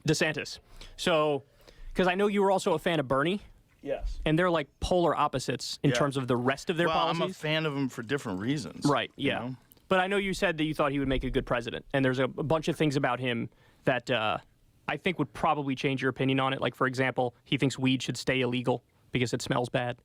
DeSantis. So, because I know you were also a fan of Bernie. Yes. And they're like polar opposites in terms of the rest of their policies. I'm a fan of him for different reasons. Right, yeah. You know? But I know you said that you thought he would make a good president. And there's a bunch of things about him that I think would probably change your opinion on it. Like, for example, he thinks weed should stay illegal because it smells bad.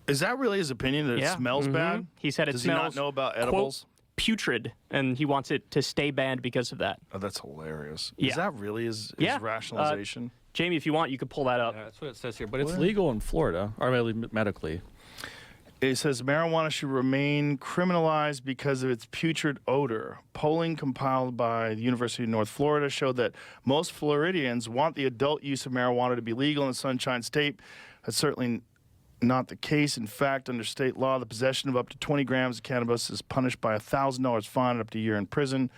Is that really his opinion, that it smells bad? He said it Does smells, he not know about edibles? Quote, putrid, and he wants it to stay banned because of that. Oh, that's hilarious. Yeah. Is that really his rationalization? Jamie, if you want, you could pull that up. Yeah, that's what it says here. But it's legal in Florida, or medically. It says marijuana should remain criminalized because of its putrid odor. Polling compiled by the University of North Florida showed that most Floridians want the adult use of marijuana to be legal in the Sunshine State. That's certainly not the case. In fact, under state law, the possession of up to 20 grams of cannabis is punished by a $1,000 fine and up to a year in prison.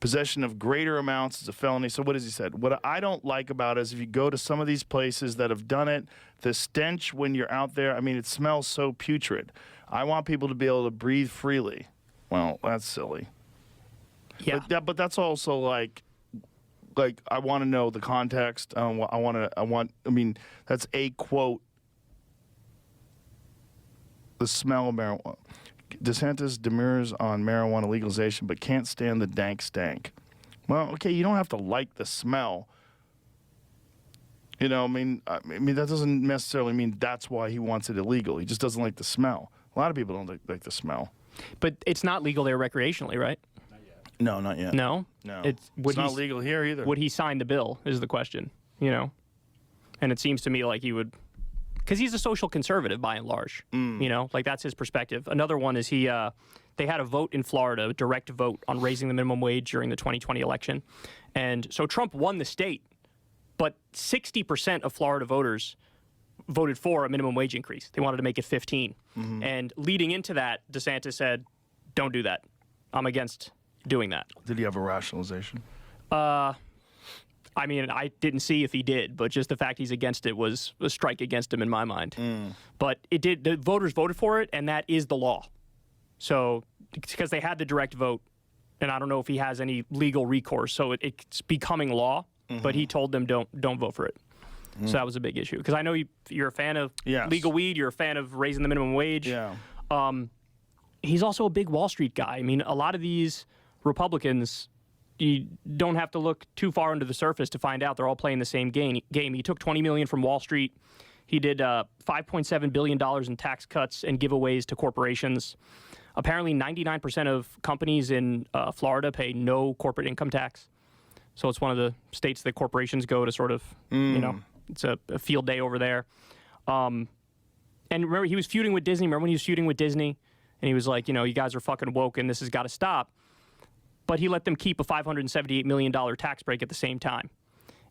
Possession of greater amounts is a felony. So what has he said? What I don't like about it is if you go to some of these places that have done it, the stench when you're out there, I mean, it smells so putrid. I want people to be able to breathe freely. Well, that's silly. Yeah. But that's also like I want to know the context. I mean, that's a quote. The smell of marijuana. DeSantis demurs on marijuana legalization, but can't stand the dank stank. Well, okay, you don't have to like the smell. You know, I mean, that doesn't necessarily mean that's why he wants it illegal. He just doesn't like the smell. A lot of people don't like the smell. But it's not legal there recreationally, right? Not yet. No, not yet. No? No. It's not legal here either. Would he sign the bill is the question, you know? And it seems to me like he would... Because he's a social conservative by and large, you know, like that's his perspective. Another one is they had a vote in Florida, a direct vote on raising the minimum wage during the 2020 election. And so Trump won the state, but 60% of Florida voters voted for a minimum wage increase. They wanted to make it 15. And leading into that, DeSantis said, don't do that. I'm against doing that. Did he have a rationalization? I mean, I didn't see if he did, but just the fact he's against it was a strike against him in my mind. But it did. The voters voted for it, and that is the law. So, because they had the direct vote, and I don't know if he has any legal recourse, so it's becoming law. But he told them don't vote for it. So that was a big issue. Because I know you're a fan of legal weed, you're a fan of raising the minimum wage. Yeah. He's also a big Wall Street guy. I mean, a lot of these Republicans, you don't have to look too far under the surface to find out they're all playing the same game. He took $20 million from Wall Street. He did $5.7 billion in tax cuts and giveaways to corporations. Apparently, 99% of companies in Florida pay no corporate income tax. So it's one of the states that corporations go to sort of, you know, it's a field day over there. And remember, he was feuding with Disney. Remember when he was feuding with Disney? And he was like, you know, you guys are fucking woke and this has got to stop. But he let them keep a $578 million tax break at the same time.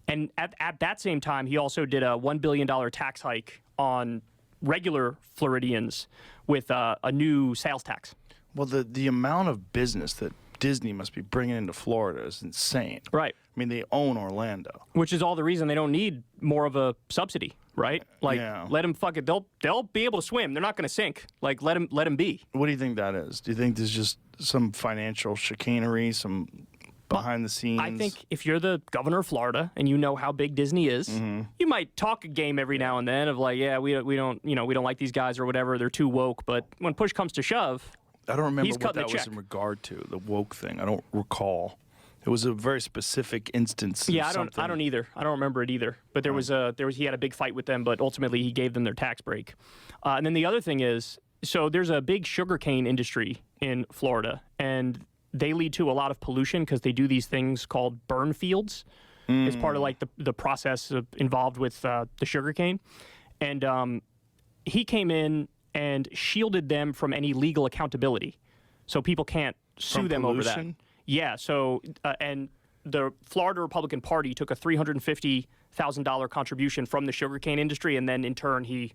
And at that same time, he also did a $1 billion tax hike on regular Floridians with a new sales tax. Well, the amount of business that Disney must be bringing into Florida is insane. Right. I mean, they own Orlando. Which is all the reason they don't need more of a subsidy, right? Like, let them fuck it. They'll be able to swim. They're not going to sink. Like, let them be. What do you think that is? Do you think there's just some financial chicanery, some behind the scenes? I think if you're the governor of Florida and you know how big Disney is, you might talk a game every now and then of like, yeah, we don't like these guys or whatever. They're too woke. But when push comes to shove, I don't remember he's what that cutting was in regard to, the woke thing. I don't recall. It was a very specific instance. Yeah, I don't either. I don't remember it either. But he had a big fight with them, but ultimately he gave them their tax break. And then the other thing is, so there's a big sugarcane industry in Florida, and they lead to a lot of pollution because they do these things called burn fields. It's part of like the process involved with the sugarcane. And he came in and shielded them from any legal accountability. So people can't sue them over that. Yeah, so, and the Florida Republican Party took a $350,000 contribution from the sugarcane industry, and then in turn he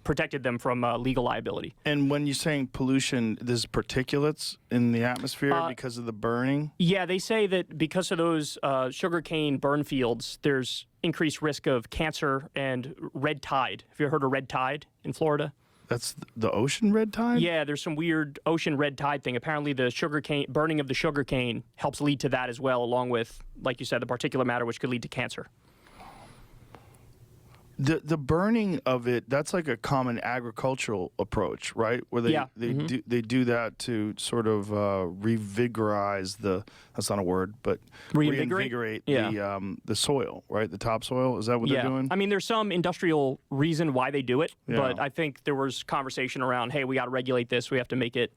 protected them from legal liability. And when you're saying pollution, there's particulates in the atmosphere because of the burning? Yeah, they say that because of those sugarcane burn fields, there's increased risk of cancer and red tide. Have you ever heard of red tide in Florida? That's the ocean red tide? Yeah, there's some weird ocean red tide thing. Apparently, the sugarcane burning of the sugarcane helps lead to that as well, along with, like you said, the particulate matter, which could lead to cancer. The burning of it, that's like a common agricultural approach, right? Where they do that to sort of revigorize that's not a word, but reinvigorate the soil, right? The topsoil. Is that what they're doing? I mean, there's some industrial reason why they do it, but I think there was conversation around, hey, we got to regulate this. We have to make it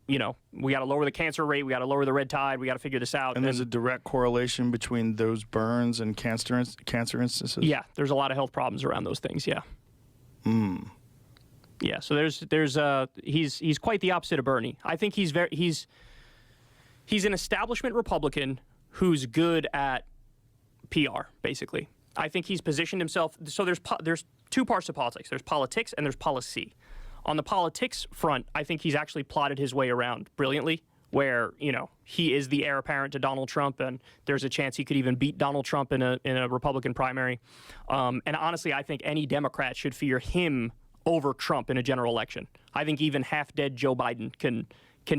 we got to lower the cancer rate. We got to lower the red tide. We got to figure this out. And there's a direct correlation between those burns and cancer instances? Yeah, there's a lot of health problems around those things, yeah. Yeah, so he's quite the opposite of Bernie. I think he's an establishment Republican who's good at PR, basically. I think he's positioned himself. So there's two parts of politics. There's politics and there's policy. On the politics front, I think he's actually plotted his way around brilliantly, where, he is the heir apparent to Donald Trump, and there's a chance he could even beat Donald Trump in a Republican primary. And honestly, I think any Democrat should fear him over Trump in a general election. I think even half-dead Joe Biden can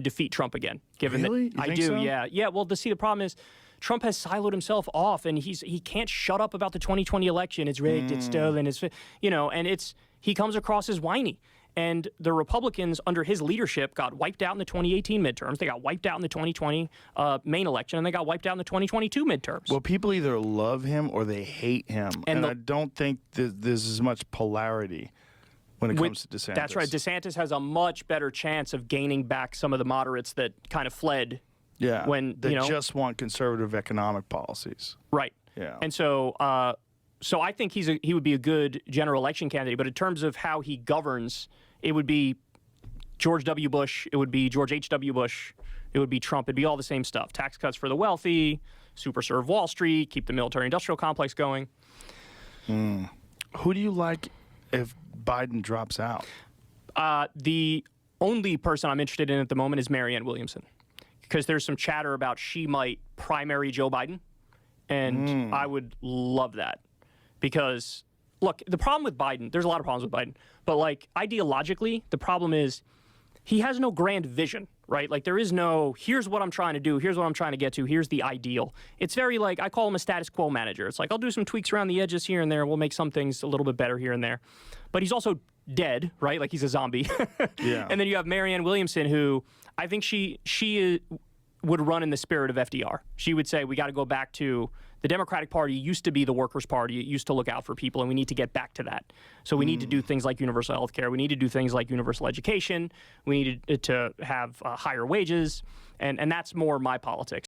defeat Trump again. Given really? that, I do, so? Yeah. Well, the problem is, Trump has siloed himself off, and he can't shut up about the 2020 election. It's rigged, it's stolen, and he comes across as whiny. And the Republicans, under his leadership, got wiped out in the 2018 midterms. They got wiped out in the 2020 main election, and they got wiped out in the 2022 midterms. Well, people either love him or they hate him. And I don't think there's as much polarity when it comes to DeSantis. That's right. DeSantis has a much better chance of gaining back some of the moderates that kind of fled. Yeah, when they just want conservative economic policies. Right. Yeah. And so I think he would be a good general election candidate. But in terms of how he governs, it would be George W. Bush. It would be George H.W. Bush. It would be Trump. It'd be all the same stuff. Tax cuts for the wealthy, super serve Wall Street, keep the military-industrial complex going. Who do you like if Biden drops out? The only person I'm interested in at the moment is Marianne Williamson, because there's some chatter about she might primary Joe Biden, and I would love that. Because, look, the problem with Biden, there's a lot of problems with Biden, but, ideologically, the problem is he has no grand vision, right? There is no, here's what I'm trying to do, here's what I'm trying to get to, here's the ideal. It's very, I call him a status quo manager. It's I'll do some tweaks around the edges here and there, we'll make some things a little bit better here and there. But he's also dead, right? He's a zombie. Yeah. And then you have Marianne Williamson, who I think she would run in the spirit of FDR. She would say, we got to go back to the Democratic Party used to be the workers' party. It used to look out for people, and we need to get back to that. So we need to do things like universal health care. We need to do things like universal education. We need to have higher wages, and that's more my politics.